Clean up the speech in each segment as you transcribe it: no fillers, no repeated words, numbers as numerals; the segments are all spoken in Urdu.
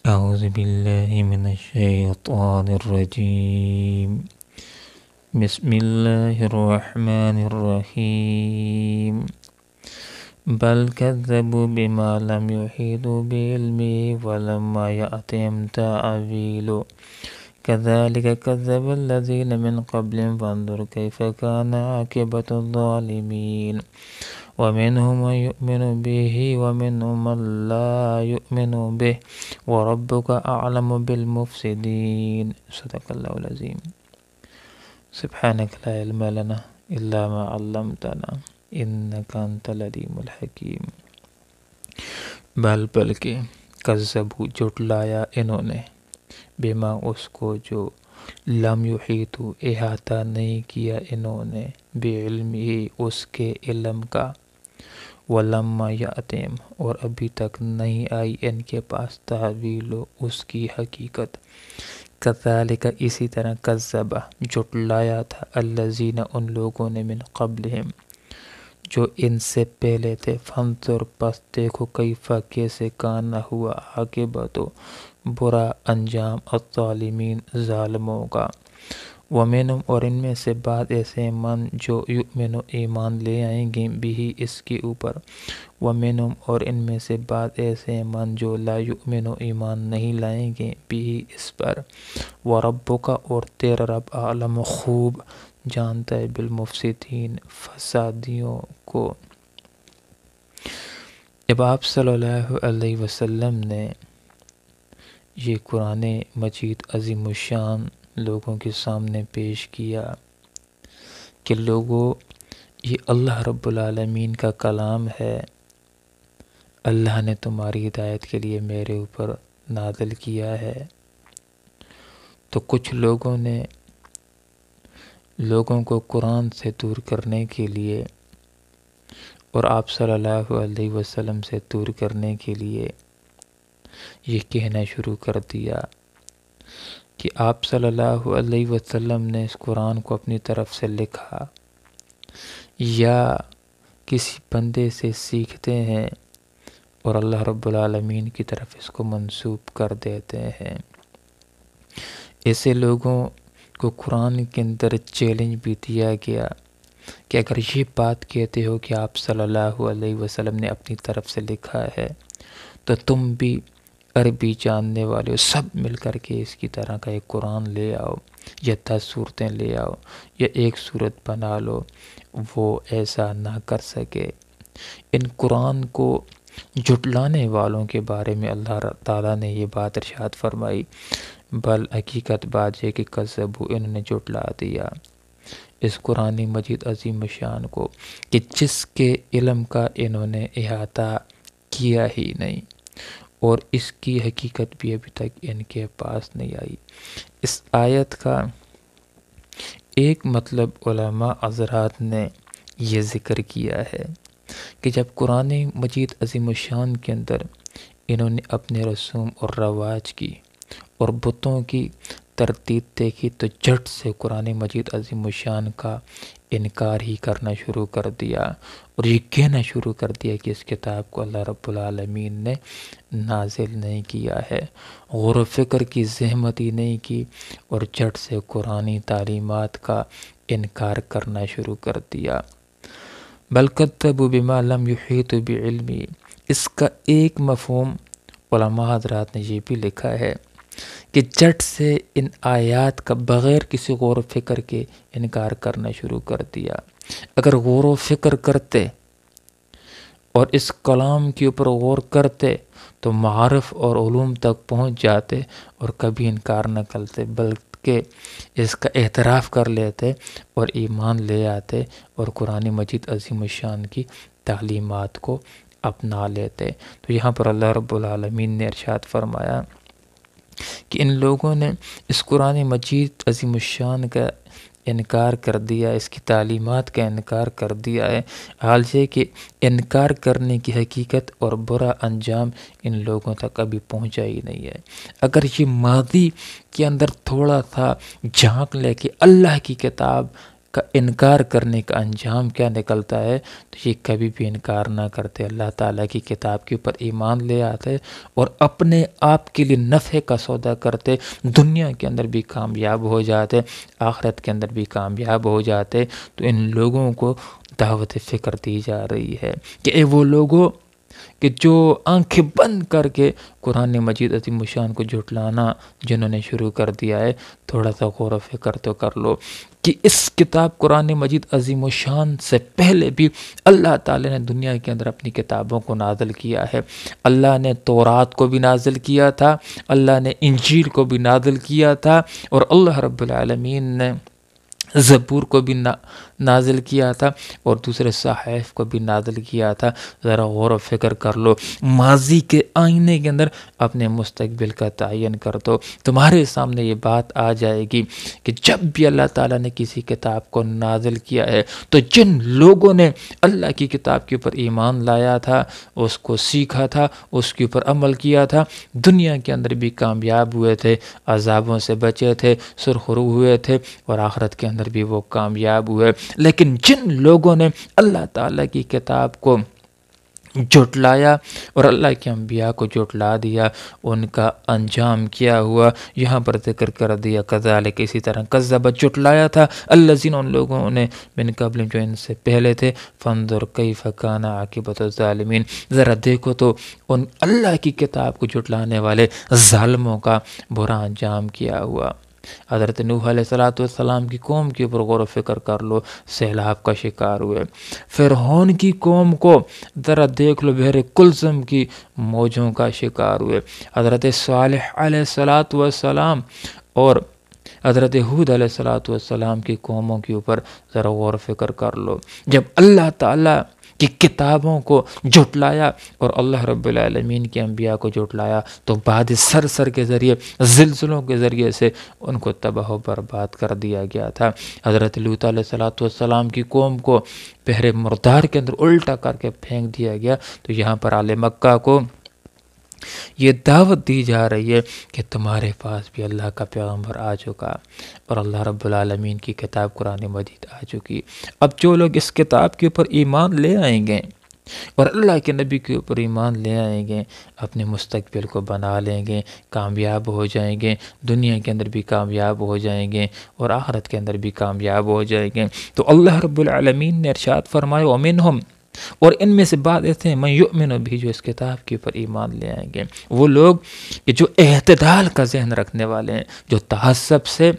أعوذ بالله من الشيطان الرجيم. بسم الله الرحمن الرحيم. بل كذبوا بما لم يحيطوا بعلمه ولما يأتهم تأويله كذلك كذب الذين من قبلهم فانظر كيف كان عاقبة الظالمين. ومنهم من يؤمن به ومنهم من لا يؤمن به وربك أعلم بالمفسدين. صدق الله العظيم. سبحانك لا علم لنا إلا ما علمتنا إنك أنت العليم الحكيم. بلکہ کذبوا جھٹلایا انہوں نے، بما اس کو جو لم یحیطوا احاطہ نہیں کیا انہوں نے، بعلمہ اس کے علم کا، ولما یأتہم اور ابھی تک نہیں آئی ان کے پاس تأویل اس کی حقیقت، کذالک اسی طرح کذب جھٹلایا تھا الذین ان لوگوں نے من قبلہم جو ان سے پہلے تھے، فانظر پس دیکھو کیفا کیسے کانا ہوا عاقبت برا انجام الظالمین ظالموں کا۔ ومنہم اور ان میں سے بعض ایسے من جو یؤمن ایمان لے آئیں گے بھی اس کے اوپر، ومنہم اور ان میں سے بعض ایسے من جو لا یؤمن ایمان نہیں لائیں گے بھی اس پر، وربک اور تیرا رب عالم خوب جانتا ہے بالمفسدین فسادیوں کو۔ جب آپ صلی اللہ علیہ وسلم نے یہ قرآن مجید عظیم الشان لوگوں کے سامنے پیش کیا کہ لوگوں یہ اللہ رب العالمین کا کلام ہے، اللہ نے تمہاری ہدایت کے لیے میرے اوپر نازل کیا ہے، تو کچھ لوگوں نے لوگوں کو قرآن سے دور کرنے کے لیے اور آپ صلی اللہ علیہ وسلم سے دور کرنے کے لیے یہ کہنا شروع کر دیا کہ آپ صلی اللہ علیہ وسلم نے اس قرآن کو اپنی طرف سے لکھا یا کسی بندے سے سیکھتے ہیں اور اللہ رب العالمین کی طرف اس کو منسوب کر دیتے ہیں۔ ایسے لوگوں کو قرآن کے اندر چیلنج بھی دیا گیا کہ اگر یہ بات کہتے ہو کہ آپ صلی اللہ علیہ وسلم نے اپنی طرف سے لکھا ہے تو تم بھی عربی جاننے والے ہو، سب مل کر کے اس کی طرح کا ایک قرآن لے آؤ یا 10 صورتیں لے آؤ یا ایک صورت بنا لو۔ وہ ایسا نہ کر سکے۔ ان قرآن کو جھٹلانے والوں کے بارے میں اللہ تعالیٰ نے یہ بات ارشاد فرمائی، بل حقیقت بات ہے کہ کذبوا انہوں نے جھٹلا دیا اس قرآن مجید عظیم شان کو کہ جس کے علم کا انہوں نے احاطہ کیا ہی نہیں، اور اس کی حقیقت بھی ابھی تک ان کے پاس نہیں آئی۔ اس آیت کا ایک مطلب علماء حضرات نے یہ ذکر کیا ہے کہ جب قرآن مجید عظیم الشان کے اندر انہوں نے اپنے رسوم اور رواج کی اور بتوں کی ترتیب دیکھی تو جھٹ سے قرآن مجید عظیم الشان کا انکار ہی کرنا شروع کر دیا اور یہ کہنا شروع کر دیا کہ اس کتاب کو اللہ رب العالمین نے نازل نہیں کیا ہے، غور و فکر کی زحمت ہی نہیں کی اور جھٹ سے قرآنی تعلیمات کا انکار کرنا شروع کر دیا۔ بل کذبوا بما لم یحیطوا بعلمہ، اس کا ایک مفہوم علماء حضرات نے یہ بھی لکھا ہے کہ جھٹ سے ان آیات کا بغیر کسی غور و فکر کے انکار کرنا شروع کر دیا۔ اگر غور و فکر کرتے اور اس کلام کے اوپر غور کرتے تو معارف اور علوم تک پہنچ جاتے اور کبھی انکار نہ کرتے، بلکہ اس کا اعتراف کر لیتے اور ایمان لے آتے اور قرآن مجید عظیم الشان کی تعلیمات کو اپنا لیتے۔ تو یہاں پر اللہ رب العالمین نے ارشاد فرمایا کہ ان لوگوں نے اس قرآن مجید عظیم الشان کا انکار کر دیا، اس کی تعلیمات کا انکار کر دیا ہے، حال یہ کہ انکار کرنے کی حقیقت اور برا انجام ان لوگوں تک ابھی پہنچا ہی نہیں ہے۔ اگر یہ ماضی کے اندر تھوڑا سا جھانک لے کہ اللہ کی کتاب کا انکار کرنے کا انجام کیا نکلتا ہے، تو یہ کبھی بھی انکار نہ کرتے، اللہ تعالیٰ کی کتاب کے اوپر ایمان لے آتے اور اپنے آپ کے لیے نفع کا سودا کرتے، دنیا کے اندر بھی کامیاب ہو جاتے، آخرت کے اندر بھی کامیاب ہو جاتے۔ تو ان لوگوں کو دعوت فکر دی جا رہی ہے کہ اے وہ لوگوں کہ جو آنکھیں بند کر کے قرآن مجید عظیم الشان کو جھٹلانا جنہوں نے شروع کر دیا ہے، تھوڑا سا غور و فکر تو کر لو کہ اس کتاب قرآن مجید عظیم الشان سے پہلے بھی اللہ تعالی نے دنیا کے اندر اپنی کتابوں کو نازل کیا ہے۔ اللہ نے تورات کو بھی نازل کیا تھا، اللہ نے انجیل کو بھی نازل کیا تھا، اور اللہ رب العالمین نے زبور کو بھی نازل کیا تھا، اور دوسرے صحائف کو بھی نازل کیا تھا۔ ذرا غور و فکر کر لو، ماضی کے آئینے کے اندر اپنے مستقبل کا تعین کر دو، تمہارے سامنے یہ بات آ جائے گی کہ جب بھی اللہ تعالیٰ نے کسی کتاب کو نازل کیا ہے تو جن لوگوں نے اللہ کی کتاب کے اوپر ایمان لایا تھا، اس کو سیکھا تھا، اس کے اوپر عمل کیا تھا، دنیا کے اندر بھی کامیاب ہوئے تھے، عذابوں سے بچے تھے، سرخرو ہوئے تھے، اور آخرت کے اندر بھی وہ کامیاب ہوئے۔ لیکن جن لوگوں نے اللہ تعالیٰ کی کتاب کو جھٹلایا اور اللہ کے انبیاء کو جھٹلا دیا، ان کا انجام کیا ہوا یہاں پر ذکر کر دیا۔ کذالک، اسی طرح کذبت، جھٹلایا تھا، الذین، ان لوگوں نے، من قبل، جو ان سے پہلے تھے، فانظر کیف کان عاقبۃ الظالمین، ذرا دیکھو تو ان اللہ کی کتاب کو جھٹلانے والے ظالموں کا برا انجام کیا ہوا۔ حضرت نوح علیہ السلام کی قوم کے اوپر غور و فکر کر لو، سیلاب کا شکار ہوئے۔ فرعون کی قوم کو ذرا دیکھ لو، بحر کلثم کی موجوں کا شکار ہوئے۔ حضرت صالح علیہ السلام اور حضرت ہود علیہ السلام کی قوموں کے اوپر ذرا غور و فکر کر لو، جب اللہ تعالیٰ کی کتابوں کو جھٹلایا اور اللہ رب العالمین کے انبیاء کو جھٹلایا، تو بعد سر کے ذریعے، زلزلوں کے ذریعے سے ان کو تباہ و برباد کر دیا گیا تھا۔ حضرت لوط علیہ السلام کی قوم کو بحر مردار کے اندر الٹا کر کے پھینک دیا گیا۔ تو یہاں پر اہل مکہ کو یہ دعوت دی جا رہی ہے کہ تمہارے پاس بھی اللہ کا پیغمبر آ چکا اور اللہ رب العالمین کی کتاب قرآن مجید آ چکی۔ اب جو لوگ اس کتاب کے اوپر ایمان لے آئیں گے اور اللہ کے نبی کے اوپر ایمان لے آئیں گے، اپنے مستقبل کو بنا لیں گے، کامیاب ہو جائیں گے، دنیا کے اندر بھی کامیاب ہو جائیں گے اور آخرت کے اندر بھی کامیاب ہو جائیں گے۔ تو اللہ رب العالمین نے ارشاد فرمایا وَمِنْهُمْ، اور ان میں سے بعض ایسے ہیں من یؤمن بھی، جو اس کتاب کے اوپر ایمان لے آئیں گے، وہ لوگ کہ جو اعتدال کا ذہن رکھنے والے ہیں، جو تعصب سے،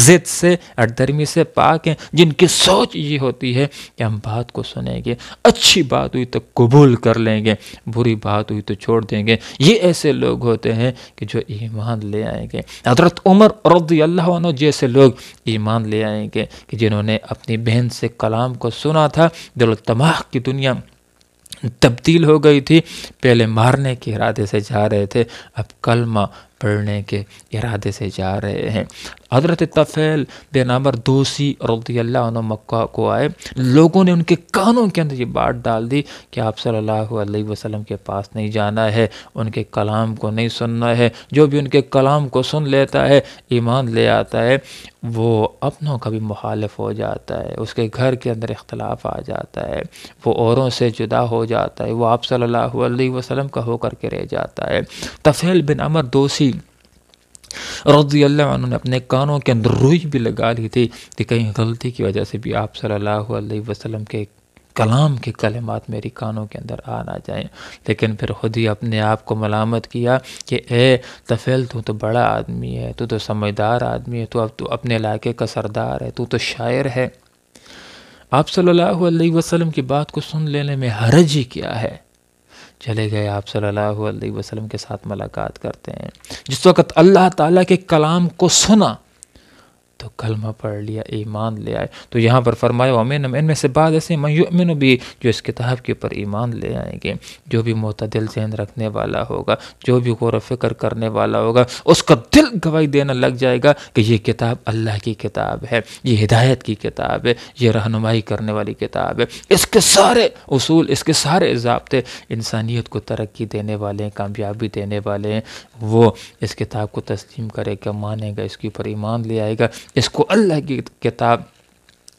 ضد سے، اٹدرمی سے پاک ہیں، جن کی سوچ یہ ہوتی ہے کہ ہم بات کو سنیں گے، اچھی بات ہوئی تو قبول کر لیں گے، بری بات ہوئی تو چھوڑ دیں گے، یہ ایسے لوگ ہوتے ہیں کہ جو ایمان لے آئیں گے۔ حضرت عمر رضی اللہ عنہ جیسے لوگ ایمان لے آئیں گے کہ جنہوں نے اپنی بہن سے کلام کو سنا تھا، دل و دماغ کی دنیا تبدیل ہو گئی تھی، پہلے مارنے کے ارادے سے جا رہے تھے، اب کلمہ پڑھنے کے ارادے سے جا رہے ہیں۔ حضرت طفیل بن عمر دوسی رضی اللہ عنہ مکہ کو آئے، لوگوں نے ان کے کانوں کے اندر یہ بات ڈال دی کہ آپ صلی اللہ علیہ وسلم کے پاس نہیں جانا ہے، ان کے کلام کو نہیں سننا ہے، جو بھی ان کے کلام کو سن لیتا ہے، ایمان لے آتا ہے، وہ اپنوں کا بھی مخالف ہو جاتا ہے، اس کے گھر کے اندر اختلاف آ جاتا ہے، وہ اوروں سے جدا ہو جاتا ہے، وہ آپ صلی اللہ علیہ وسلم کا ہو کر کے رہ جاتا ہے۔ طفیل بن عمر دوسی رضی اللہ عنہ نے اپنے کانوں کے اندر روئی بھی لگا لی تھی کہ کہیں غلطی کی وجہ سے بھی آپ صلی اللہ علیہ وسلم کے کلام کے کلمات میری کانوں کے اندر آ نہ جائیں، لیکن پھر خود ہی اپنے آپ کو ملامت کیا کہ اے طفیل، تو بڑا آدمی ہے، تو سمجھدار آدمی ہے، تو اپنے علاقے کا سردار ہے، تو شاعر ہے، آپ صلی اللہ علیہ وسلم کی بات کو سن لینے میں حرج ہی کیا ہے۔ چلے گئے، آپ صلی اللہ علیہ وسلم کے ساتھ ملاقات کرتے ہیں، جس وقت اللہ تعالیٰ کے کلام کو سنا تو کلمہ پڑھ لیا، ایمان لے آئے۔ تو یہاں پر فرمایا وَمِنْهُمْ، ان میں سے بعض ایسے من یؤمن بھی، جو اس کتاب کے اوپر ایمان لے آئیں گے، جو بھی معتدل ذہن رکھنے والا ہوگا، جو بھی غور و فکر کرنے والا ہوگا، اس کا دل گواہی دینا لگ جائے گا کہ یہ کتاب اللہ کی کتاب ہے، یہ ہدایت کی کتاب ہے، یہ رہنمائی کرنے والی کتاب ہے، اس کے سارے اصول، اس کے سارے ضابطے انسانیت کو ترقی دینے والے ہیں، کامیابی دینے والے ہیں۔ وہ اس کتاب کو تسلیم کرے گا، مانے گا، اس کے اوپر ایمان لے آئے گا، اس کو اللہ کی کتاب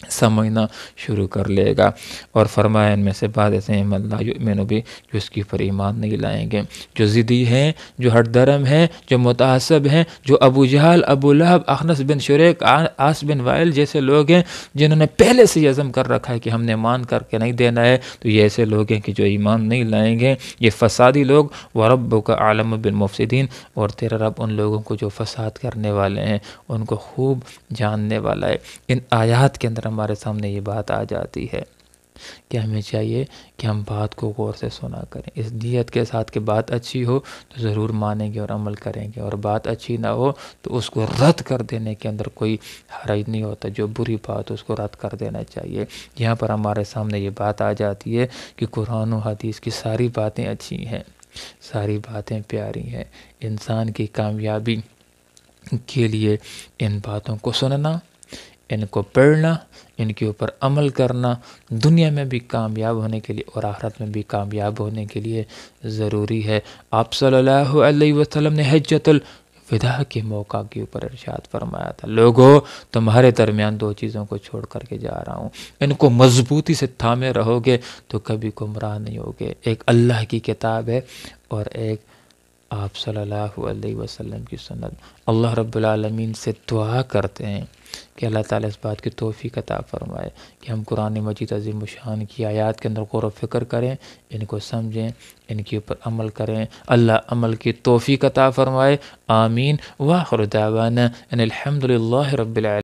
سمجھنا شروع کر لے گا۔ اور فرمایا ان میں سے بعض ایسے ہیں من لا یؤمن بھی، جو اس کی پر ایمان نہیں لائیں گے، جو ضدی ہیں، جو ہٹ درم ہیں، جو متعصب ہیں، جو ابو جہل، ابو لہب، اخنس بن شریک، عاص بن وائل جیسے لوگ ہیں جنہوں نے پہلے سے یہ عزم کر رکھا ہے کہ ہم نے مان کر کے نہیں دینا ہے، تو یہ ایسے لوگ ہیں کہ جو ایمان نہیں لائیں گے، یہ فسادی لوگ۔ وَرَبُّكَ أَعْلَمُ بِالْمُفْسِدِينَ، اور تیرا رب ان لوگوں کو جو فساد کرنے والے ہیں ان کو خوب جاننے والا ہے۔ ان آیات کے اندر ہمارے سامنے یہ بات آ جاتی ہے کہ ہمیں چاہیے کہ ہم بات کو غور سے سنا کریں، اس نیت کے ساتھ کہ بات اچھی ہو تو ضرور مانیں گے اور عمل کریں گے، اور بات اچھی نہ ہو تو اس کو رد کر دینے کے اندر کوئی حرج نہیں ہوتا، جو بری بات اس کو رد کر دینا چاہیے۔ یہاں پر ہمارے سامنے یہ بات آ جاتی ہے کہ قرآن و حدیث کی ساری باتیں اچھی ہیں، ساری باتیں پیاری ہیں، انسان کی کامیابی کے لیے ان باتوں کو سننا، ان کو پڑھنا، ان کے اوپر عمل کرنا دنیا میں بھی کامیاب ہونے کے لیے اور آخرت میں بھی کامیاب ہونے کے لیے ضروری ہے۔ آپ صلی اللہ علیہ وسلم نے حجۃ الوداع کے موقع کے اوپر ارشاد فرمایا تھا، لوگو تمہارے درمیان دو چیزوں کو چھوڑ کر کے جا رہا ہوں، ان کو مضبوطی سے تھامے رہو گے تو کبھی گمراہ نہیں ہوگے۔ ایک اللہ کی کتاب ہے اور ایک آپ صلی اللہ علیہ وسلم کی سنت۔ اللہ رب العالمین سے دعا کرتے ہیں کہ اللہ تعالیٰ اس بات کی توفیق عطا فرمائے کہ ہم قرآن مجید عظیم الشان کی آیات کے اندر غور و فکر کریں، ان کو سمجھیں، ان کے اوپر عمل کریں، اللہ عمل کی توفیق عطا فرمائے۔ آمین۔ وآخر دعوانا ان الحمد للہ رب العالمین۔